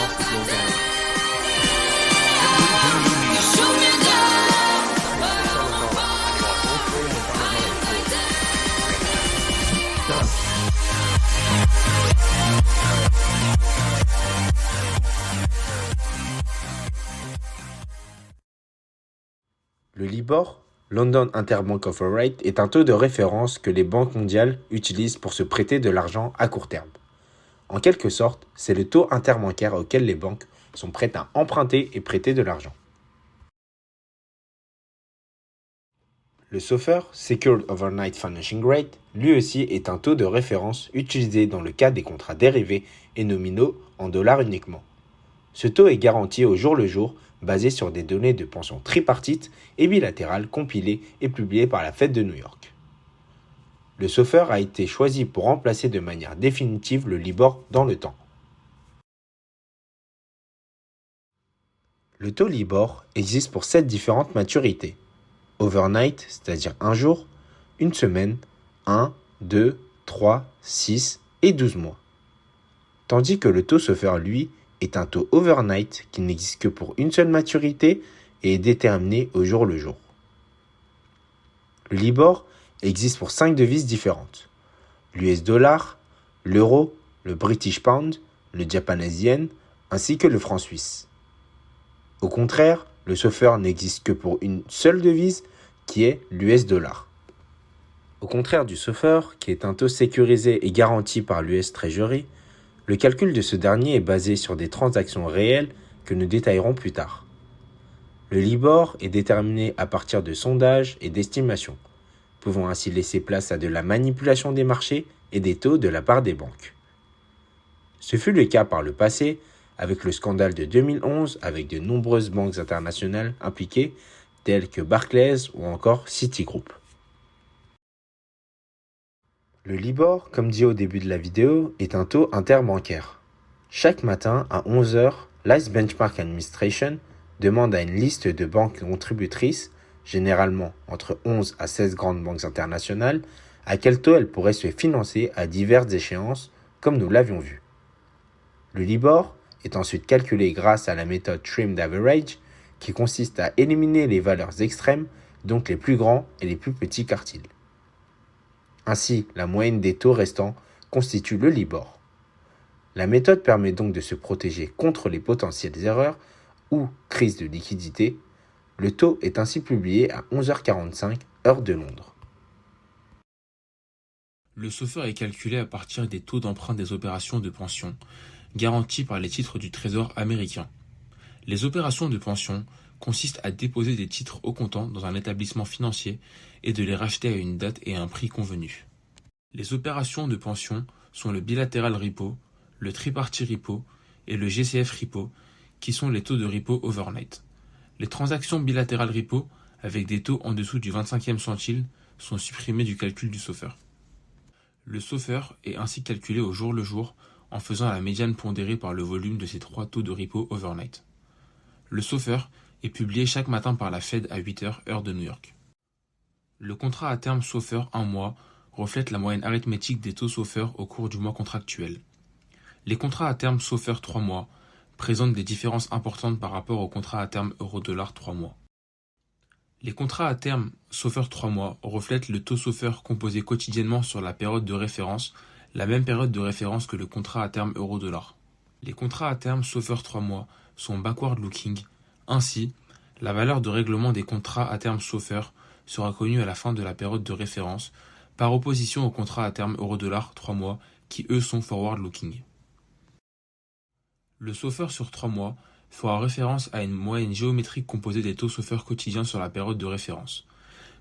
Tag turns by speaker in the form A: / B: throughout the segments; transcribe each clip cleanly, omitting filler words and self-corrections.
A: market goes down.
B: Le LIBOR, London Interbank Offer Rate, est un taux de référence que les banques mondiales utilisent pour se prêter de l'argent à court terme. En quelque sorte, c'est le taux interbancaire auquel les banques sont prêtes à emprunter et prêter de l'argent. Le SOFR, Secured Overnight Financing Rate, lui aussi est un taux de référence utilisé dans le cas des contrats dérivés et nominaux en dollars uniquement. Ce taux est garanti au jour le jour, basé sur des données de pension tripartites et bilatérales compilées et publiées par la Fed de New York. Le SOFR a été choisi pour remplacer de manière définitive le LIBOR dans le temps. Le taux LIBOR existe pour 7 différentes maturités. Overnight, c'est-à-dire un jour, une semaine, 1, 2, 3, 6 et 12 mois. Tandis que le taux SOFR, lui, est un taux overnight qui n'existe que pour une seule maturité et est déterminé au jour le jour. Le LIBOR existe pour 5 devises différentes. L'US dollar, l'euro, le British pound, le Japanese yen, ainsi que le franc suisse. Au contraire, le SOFR n'existe que pour une seule devise qui est l'US dollar. Au contraire du SOFR, qui est un taux sécurisé et garanti par l'US Treasury, le calcul de ce dernier est basé sur des transactions réelles que nous détaillerons plus tard. Le LIBOR est déterminé à partir de sondages et d'estimations, pouvant ainsi laisser place à de la manipulation des marchés et des taux de la part des banques. Ce fut le cas par le passé, avec le scandale de 2011 avec de nombreuses banques internationales impliquées, telles que Barclays ou encore Citigroup. Le LIBOR, comme dit au début de la vidéo, est un taux interbancaire. Chaque matin à 11h, l'ICE Benchmark Administration demande à une liste de banques contributrices, généralement entre 11 à 16 grandes banques internationales, à quel taux elles pourraient se financer à diverses échéances, comme nous l'avions vu. Le LIBOR est ensuite calculé grâce à la méthode Trimmed Average, qui consiste à éliminer les valeurs extrêmes, donc les plus grands et les plus petits quartiles. Ainsi, la moyenne des taux restants constitue le LIBOR. La méthode permet donc de se protéger contre les potentielles erreurs ou crises de liquidité. Le taux est ainsi publié à 11h45, heure de Londres.
C: Le SOFR est calculé à partir des taux d'emprunt des opérations de pension, garantis par les titres du Trésor américain. Les opérations de pension consistent à déposer des titres au comptant dans un établissement financier et de les racheter à une date et à un prix convenu. Les opérations de pension sont le bilateral repo, le tripartite repo et le GCF repo, qui sont les taux de repo overnight. Les transactions bilatérales repo, avec des taux en dessous du 25e centile, sont supprimées du calcul du SOFR. Le SOFR est ainsi calculé au jour le jour en faisant la médiane pondérée par le volume de ces trois taux de repo overnight. Le SOFR est publié chaque matin par la Fed à 8h, heure de New York. Le contrat à terme SOFR 1 mois reflète la moyenne arithmétique des taux SOFR au cours du mois contractuel. Les contrats à terme SOFR 3 mois présentent des différences importantes par rapport aux contrats à terme euro-dollar 3 mois. Les contrats à terme SOFR 3 mois reflètent le taux SOFR composé quotidiennement sur la période de référence, la même période de référence que le contrat à terme euro-dollar. Les contrats à terme SOFR 3 mois sont backward-looking. Ainsi, la valeur de règlement des contrats à terme SOFR sera connue à la fin de la période de référence, par opposition aux contrats à terme euro-dollar 3 mois qui eux sont forward-looking. Le SOFR sur 3 mois fera référence à une moyenne géométrique composée des taux SOFR quotidiens sur la période de référence.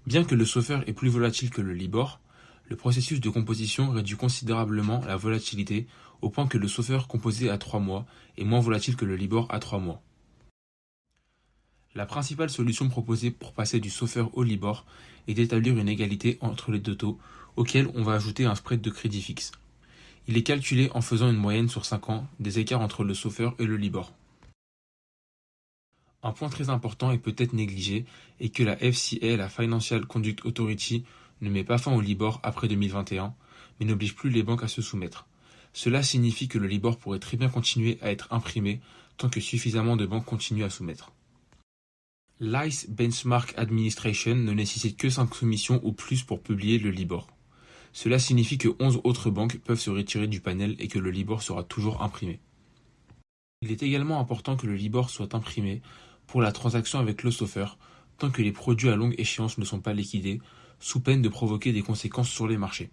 C: Bien que le SOFR est plus volatile que le LIBOR, le processus de composition réduit considérablement la volatilité au point que le SOFR composé à 3 mois est moins volatile que le LIBOR à 3 mois. La principale solution proposée pour passer du SOFR au LIBOR est d'établir une égalité entre les deux taux, auquel on va ajouter un spread de crédit fixe. Il est calculé en faisant une moyenne sur 5 ans des écarts entre le SOFR et le LIBOR. Un point très important et peut-être négligé est que la FCA, la Financial Conduct Authority, ne met pas fin au LIBOR après 2021, mais n'oblige plus les banques à se soumettre. Cela signifie que le Libor pourrait très bien continuer à être imprimé tant que suffisamment de banques continuent à soumettre. L'ICE Benchmark Administration ne nécessite que 5 soumissions ou plus pour publier le Libor. Cela signifie que 11 autres banques peuvent se retirer du panel et que le Libor sera toujours imprimé. Il est également important que le Libor soit imprimé pour la transaction avec le SOFR tant que les produits à longue échéance ne sont pas liquidés, sous peine de provoquer des conséquences sur les marchés.